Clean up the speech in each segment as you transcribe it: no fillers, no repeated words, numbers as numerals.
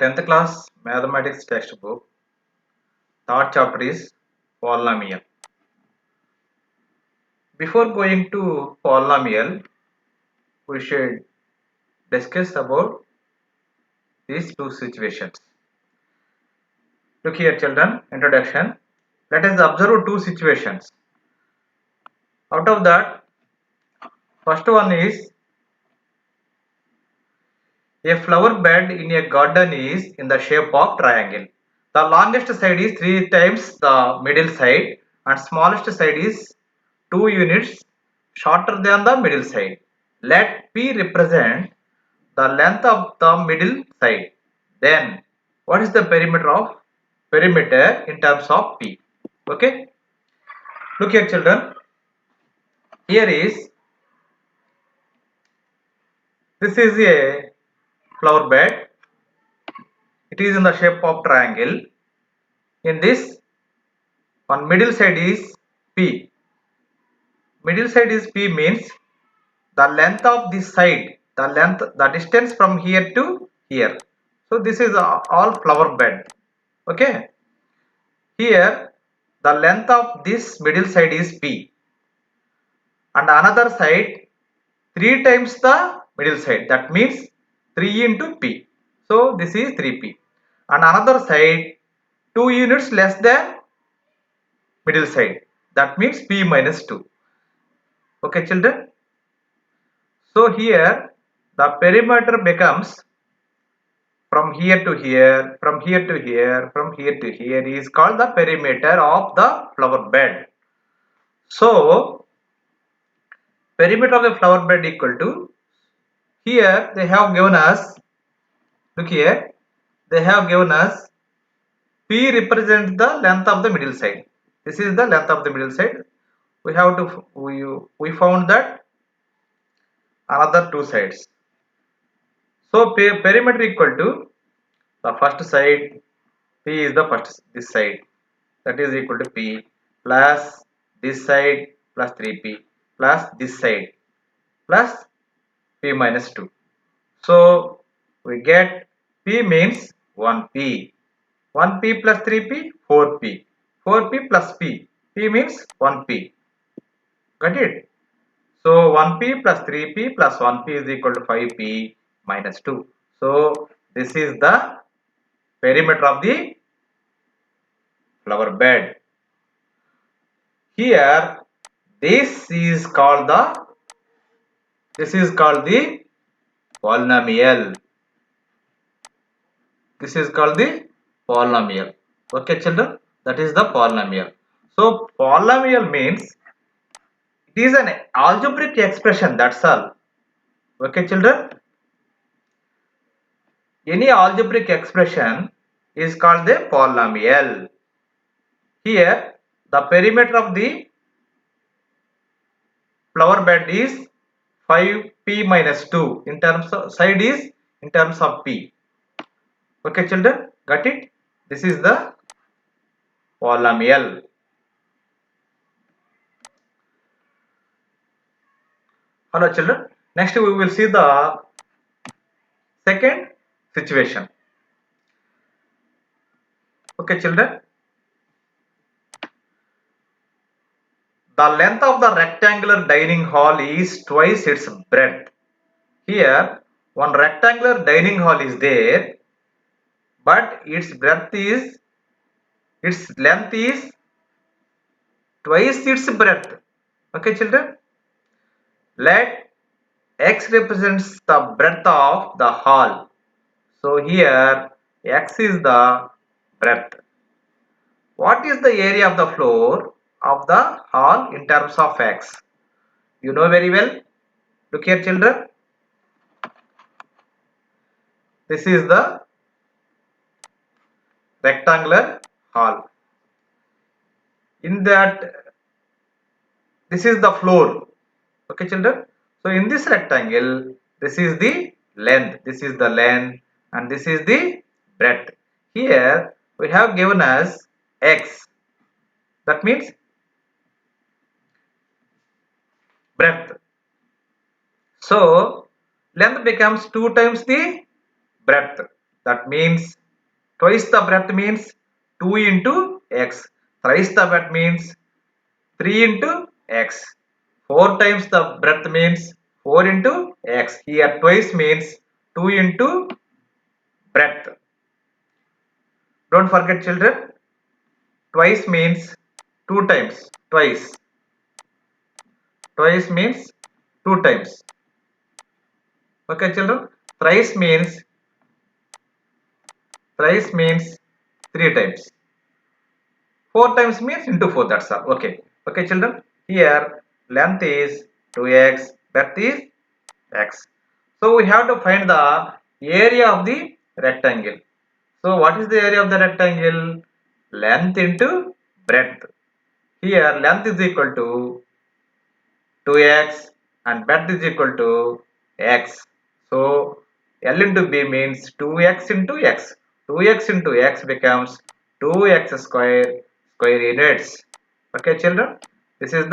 10th class mathematics textbook. Third chapter is polynomial. Before going to polynomial, we should discuss about these two situations. Look here children, introduction. Let us observe two situations. Out of that, first one is a flower bed in a garden is in the shape of triangle. The longest side is 3 times the middle side and smallest side is 2 units shorter than the middle side. Let P represent the length of the middle side. Then what is the perimeter in terms of P? Okay. Look here children. Here is this is a flower bed. It is in the shape of triangle. In this one middle side is P. Middle side is P means the length of this side, the distance from here to here. So this is all flower bed. Okay. Here the length of this middle side is P and another side 3 times the middle side, that means 3 into P. So this is 3P and another side 2 units less than middle side, that means P minus 2. Okay children. So here the perimeter becomes from here to here, from here to here, from here to here is called the perimeter of the flower bed. So perimeter of the flower bed equal to, here they have given us, look here, they have given us P represents the length of the middle side. This is the length of the middle side. We have to we found that another two sides. So perimeter equal to the first side, P is the first this side, that is equal to P plus this side plus 3P plus this side plus P minus 2. So we get P means 1P. 1P plus 3P, 4P. 4P plus P. P means 1P. Got it? So 1P plus 3P plus 1P is equal to 5P minus 2. So this is the perimeter of the flower bed. Here this is called the polynomial. This is called the polynomial. Okay children, that is the polynomial. So polynomial means it is an algebraic expression, that's all. Okay children, any algebraic expression is called the polynomial. Here the perimeter of the flower bed is 5P minus 2 in terms of side is in terms of P. Okay children, got it? This is the polynomial. Hello children, next we will see the second situation. Okay children, the length of the rectangular dining hall is twice its breadth. Here one rectangular dining hall is there, but its length is twice its breadth. Okay children, let x represents the breadth of the hall. So here x is the breadth. What is the area of the floor of the hall in terms of x? You know very well. Look here children. This is the rectangular hall. In that, this is the floor. Okay children. So in this rectangle, this is the length. This is the length and this is the breadth. Here we have given us x. That means breadth. So length becomes 2 times the breadth. That means twice the breadth means 2 into x. Thrice the breadth means 3 into x. 4 times the breadth means 4 into x. Here twice means 2 into breadth. Don't forget children, twice means 2 times. Twice. Twice means 2 times. Okay children. Thrice means 3 times. 4 times means into 4, that's all. Okay. Okay children. Here length is 2x, breadth is x. So we have to find the area of the rectangle. So what is the area of the rectangle? Length into breadth. Here length is equal to 2x and breadth is equal to x. So L into B means 2x into x. 2x into x becomes 2x square units. Okay children, this is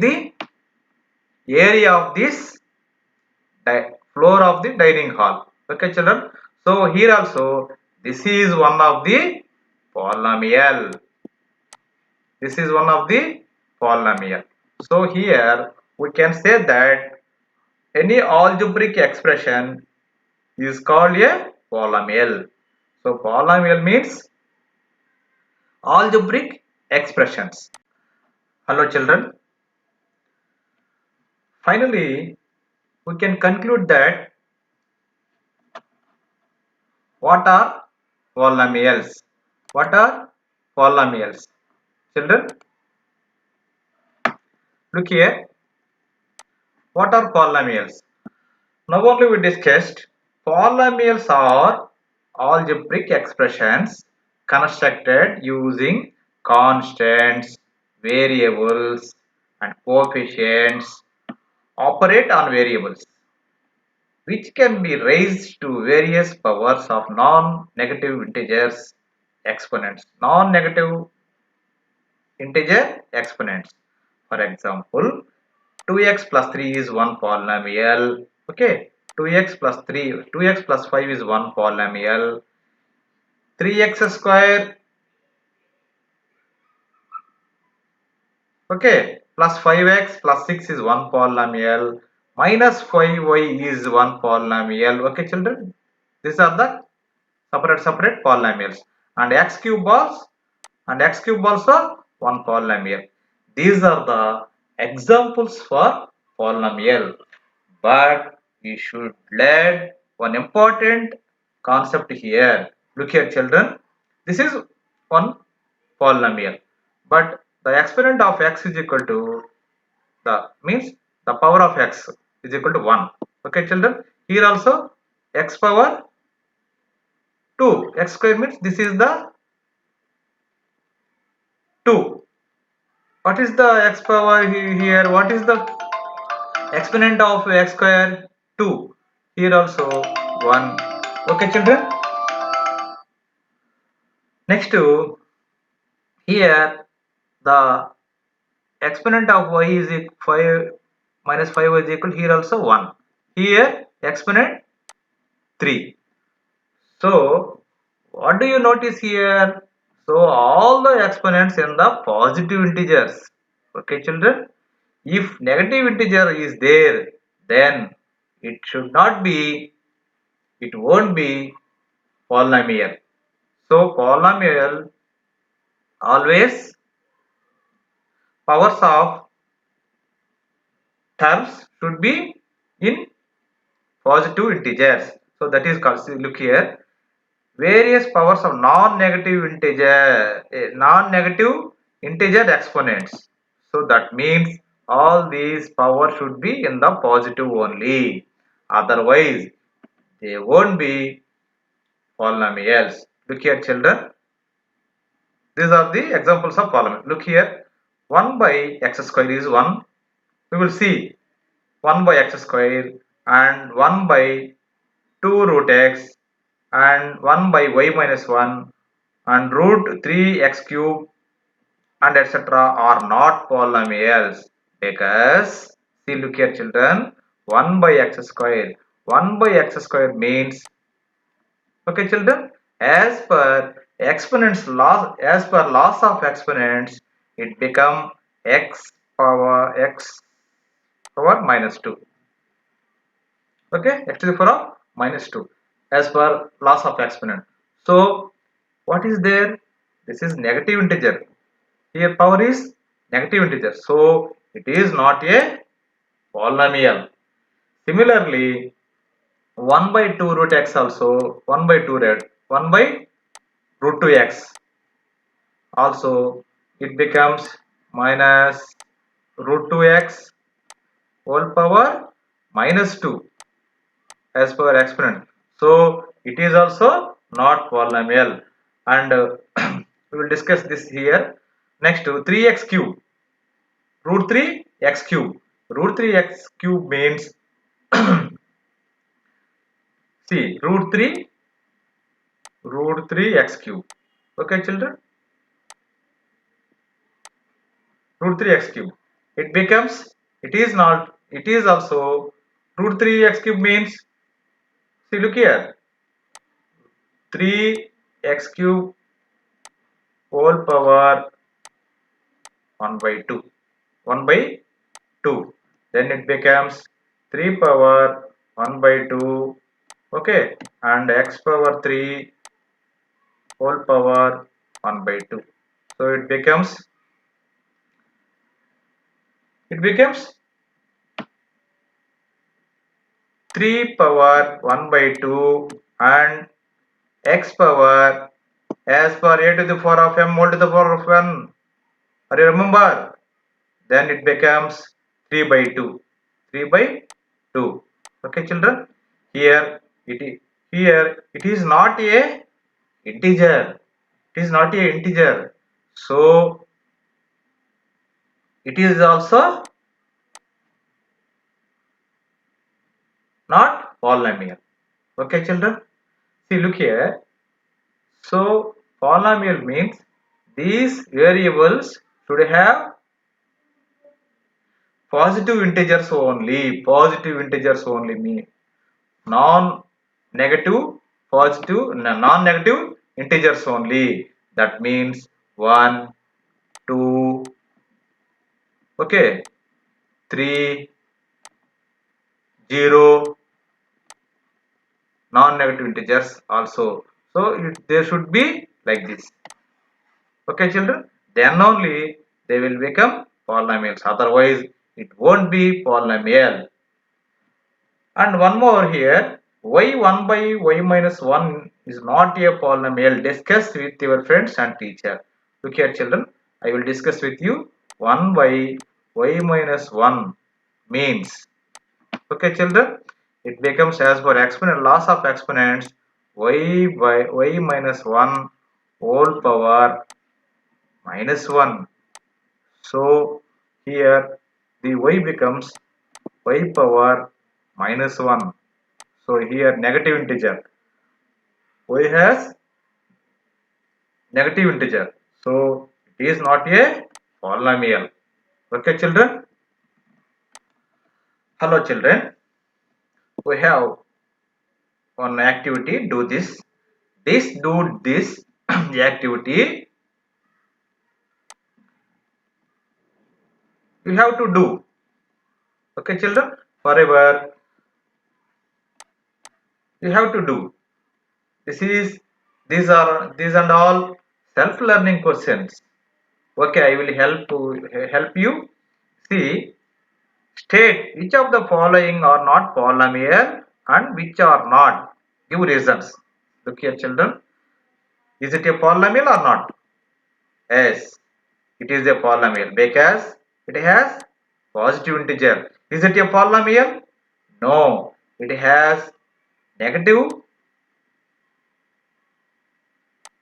the area of this floor of the dining hall. Okay children, so here also this is one of the polynomial. This is one of the polynomial. So here we can say that any algebraic expression is called a polynomial. So polynomial means algebraic expressions. Hello children. Finally, we can conclude that what are polynomials? What are polynomials? Children, look here. What are polynomials? Now only we discussed polynomials are algebraic expressions constructed using constants, variables and coefficients operate on variables which can be raised to various powers of non-negative integers exponents. Non-negative integer exponents. For example, 2x plus 3 is one polynomial. Okay, 2x plus 5 is one polynomial. 3x square, okay, plus 5x plus 6 is one polynomial. Minus 5y is one polynomial. Okay, children, these are the separate polynomials. And x cube also one polynomial. These are the examples for polynomial. But we should learn one important concept here. Look here children. This is one polynomial. But the exponent of x is equal to the power of x is equal to 1. Okay children. Here also x power 2. X square means this is the 2. What is the x power here? What is the exponent of x square? 2. Here also 1. Okay children. Next to here the exponent of y is 5 minus 5y is equal to here also 1. Here exponent 3. So what do you notice here? So all the exponents in the positive integers. Okay children. If negative integer is there, then it won't be polynomial. So polynomial always powers of terms should be in positive integers. So that is called, look here, various powers of non-negative integer exponents. So that means all these powers should be in the positive only. Otherwise, they won't be polynomials. Look here children. These are the examples of polynomial. Look here. 1 by x square is 1. We will see 1 by x square and 1 by 2 root x and 1 by y minus 1 and root 3x cube and etc. are not polynomials because, see, look here children, 1 by x square 1 by x square means, okay children, as per exponents law, as per laws of exponents, it become x power minus 2. Okay, x to the power of minus 2 as per laws of exponent. So what is there? This is negative integer. Here power is negative integer. So it is not a polynomial. Similarly, 1 by 2 root x also 1 by 2 1 by root 2x also it becomes minus root 2x whole power minus 2 as per exponent. So it is also not polynomial, and we will discuss this here. Next, 3x cube, root 3x cube. Root 3x cube means see root 3 x cube. Okay children, root 3 x cube. It becomes, it is not, it is also root 3 x cube means, see look here, 3 x cube whole power 1 by 2. 1 by 2. Then it becomes 3 power 1 by 2. Okay. And x power 3 whole power 1 by 2. So it becomes 3 power 1 by 2 and x power as per a to the power of m whole to the power of 1. Are you remember? Then it becomes 3 by 2. 3 by 2. Okay children, here it is not a integer, it is not a integer, so it is also not polynomial. Okay children, see look here, so polynomial means these variables should have positive integers only mean non-negative non-negative integers only, that means 1, 2, okay, 3, 0, non-negative integers also. So there should be like this. Okay children, then only they will become polynomials, otherwise it won't be polynomial. And one more here, y1 by y minus 1 is not a polynomial. Discuss with your friends and teacher. Look here children, I will discuss with you 1 by y minus 1 means. Okay children, it becomes as per exponent laws of exponents, y by y minus 1 whole power minus 1. So here the y becomes y power minus 1. So here negative integer, y has negative integer, so it is not a polynomial. Okay children, hello children, we have one activity, do this, do this activity you have to do. Okay children, forever you have to do. These and all self-learning questions. Okay, I will help you. See, state which of the following are not polynomial and which are not. Give reasons. Look here, children. Is it a polynomial or not? Yes, it is a polynomial because it has positive integer. Is it a polynomial? No, it has negative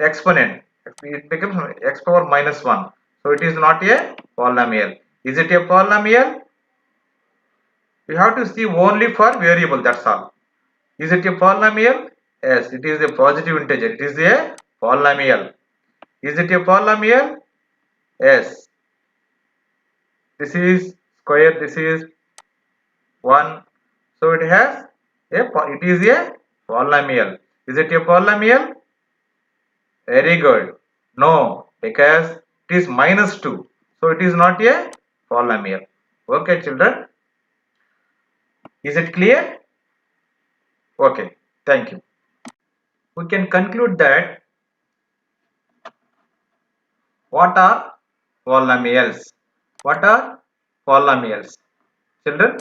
exponent. It becomes x power minus 1. So it is not a polynomial. Is it a polynomial? You have to see only for variable, that's all. Is it a polynomial? Yes, it is a positive integer. It is a polynomial. Is it a polynomial? Yes. This is square, this is 1. So it has It is a polynomial. Is it a polynomial? Very good. No, because it is minus 2. So it is not a polynomial. Okay, children. Is it clear? Okay, thank you. We can conclude that what are polynomials? What are polynomials? Children,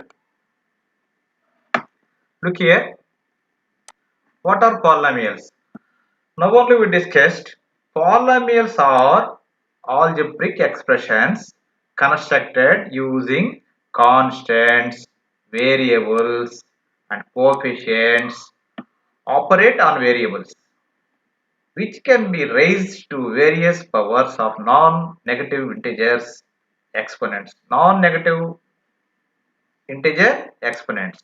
look here. What are polynomials? Now only we discussed polynomials are algebraic expressions constructed using constants, variables and coefficients operate on variables which can be raised to various powers of non-negative integers exponents. Non-negative integer exponents.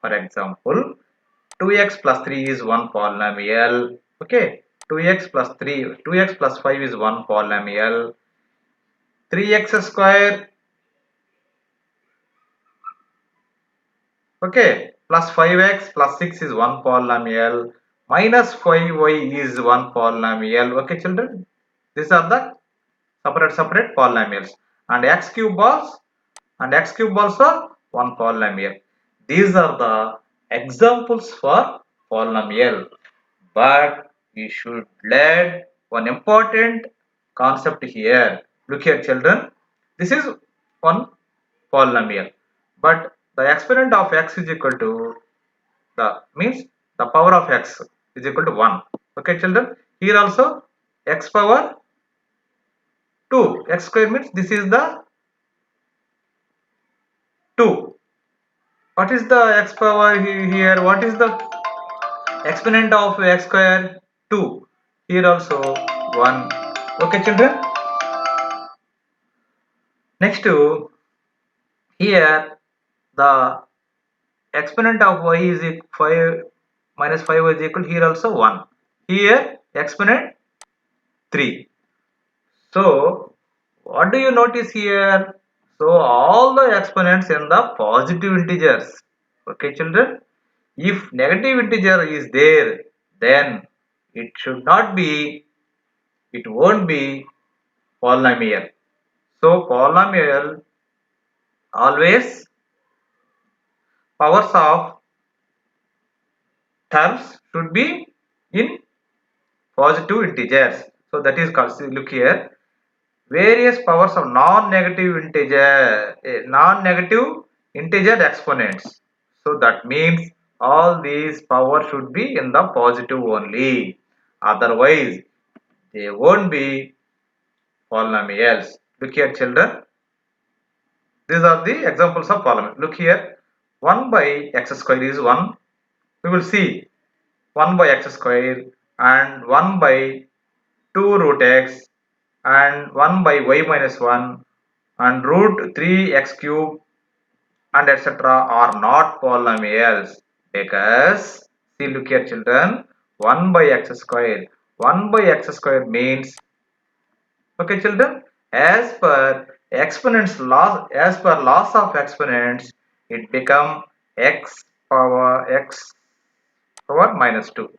For example, 2x plus 3 is one polynomial. Okay, 2x plus 5 is one polynomial. 3x square, okay, plus 5x plus 6 is one polynomial. Minus 5y is one polynomial. Okay, children, these are the separate polynomials. And x cube also one polynomial. These are the examples for polynomial. But we should learn one important concept here. Look here, children. This is one polynomial, but the exponent of x is equal to the means the power of x is equal to 1. Okay, children. Here also x power 2. X square means this is the 2. What is the x power here? What is the exponent of x square? 2. Here also 1. Okay, children. Next to here the exponent of y is 5 minus 5 is equal here also 1. Here exponent 3. So what do you notice here? So all the exponents in the positive integers. Okay, children. If negative integer is there, then it should not be, it won't be polynomial. So polynomial always powers of terms should be in positive integers. So that is called, look here, various powers of non-negative integer exponents. So that means all these powers should be in the positive only. Otherwise, they won't be polynomials. Look here, children. These are the examples of polynomial. Look here. 1 by x square is 1. We will see 1 by x square and 1 by 2 root x and 1 by y minus 1 and root 3x cube and etc. are not polynomials because, see, look here, children, 1 by x square. 1 by x square means, okay, children, as per exponents laws, as per laws of exponents, it become x power minus 2.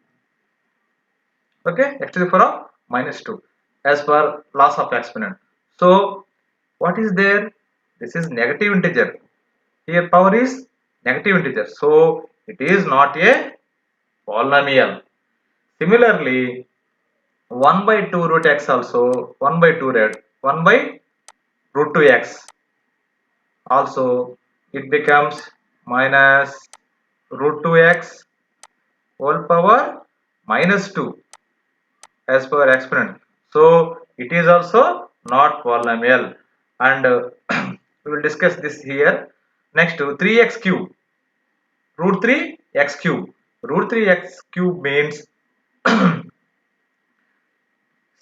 Okay, x to the power of minus 2 as per laws of exponent. So what is there? This is negative integer. Here power is negative integer. So it is not a polynomial. Similarly, 1 by 2 root x also 1 by 2 1 by root 2x also it becomes minus root 2x whole power minus 2 as per exponent. So it is also not polynomial, and we will discuss this here. Next to 3x cube, root 3x cube. Root 3x cube means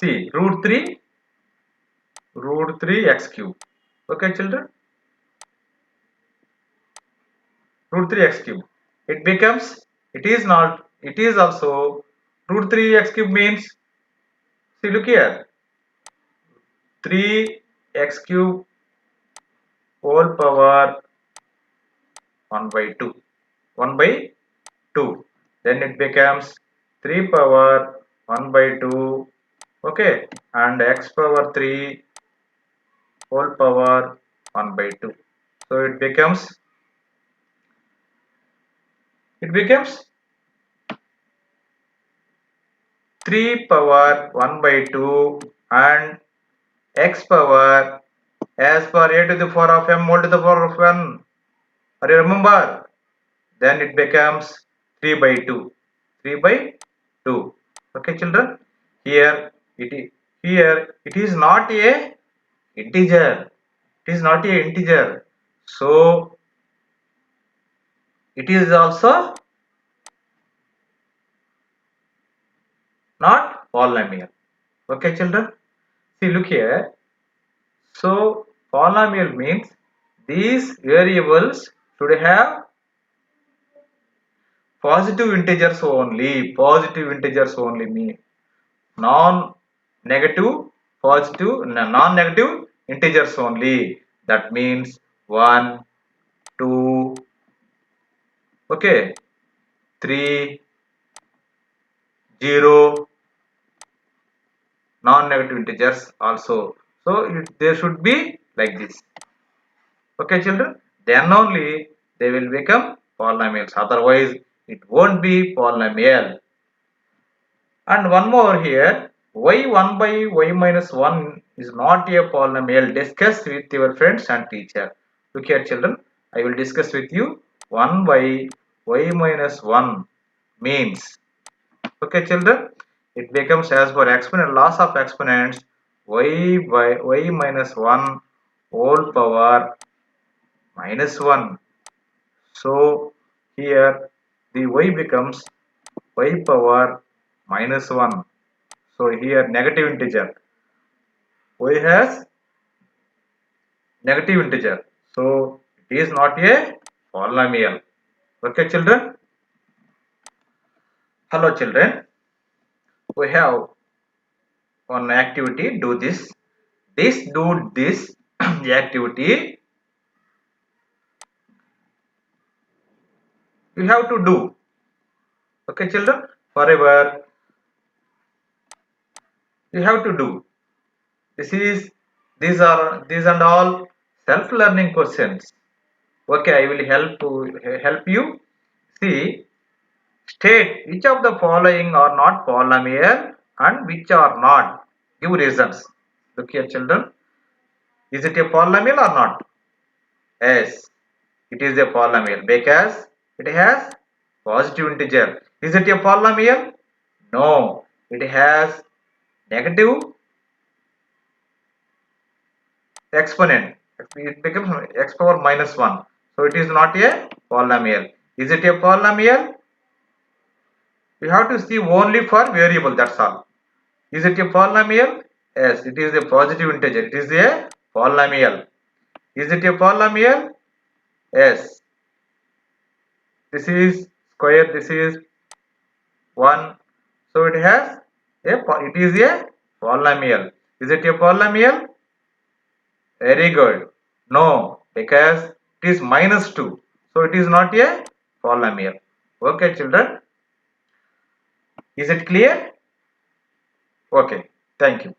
see root 3x cube. Okay, children, root 3x cube. It becomes, it is not, it is also root 3x cube means, see, look here, 3x cube whole power 1 by 2. 1 by 2. Then it becomes 3 power 1 by 2. Okay, and x power 3 whole power 1 by 2. So it becomes 3 power 1 by 2 and x power as per a to the power of m whole to the power of 1. Are you remember? Then it becomes 3 by 2. 3 by 2. Okay, children. Here it is not a integer. It is not a integer. So it is also not polynomial. Okay, children. See, look here. So polynomial means these variables should have positive integers only. Positive integers only mean non-negative, positive, non-negative integers only. That means 1, 2, okay, 3, 0, non-negative integers also. So there should be like this. Okay, children. Then only they will become polynomials. Otherwise, it won't be polynomial. And one more here, y1 by y minus 1 is not a polynomial. Discuss with your friends and teacher. Look here, children. I will discuss with you 1 by y minus 1 means. Okay, children. It becomes as per exponent loss of exponents y by y minus 1 whole power minus 1. So here the y becomes y power minus 1. So here negative integer. Y has negative integer. So it is not a polynomial. Okay, children. Hello, children. We have one activity. Do this. Do this activity. You have to do. Okay, children. Forever. You have to do. These and all self-learning questions. Okay, I will help you. See, state which of the following are not polynomial and which are not. Give reasons. Look here, children. Is it a polynomial or not? Yes, it is a polynomial because it has positive integer. Is it a polynomial? No, it has negative exponent. It becomes x power minus 1. So it is not a polynomial. Is it a polynomial? You have to see only for variable, that's all. Is it a polynomial? Yes, it is a positive integer. It is a polynomial. Is it a polynomial? Yes. This is square, this is 1. So it is a polynomial. Is it a polynomial? Very good. No, because it is minus 2. So it is not a polynomial. Okay, children. Is it clear? Okay. Thank you.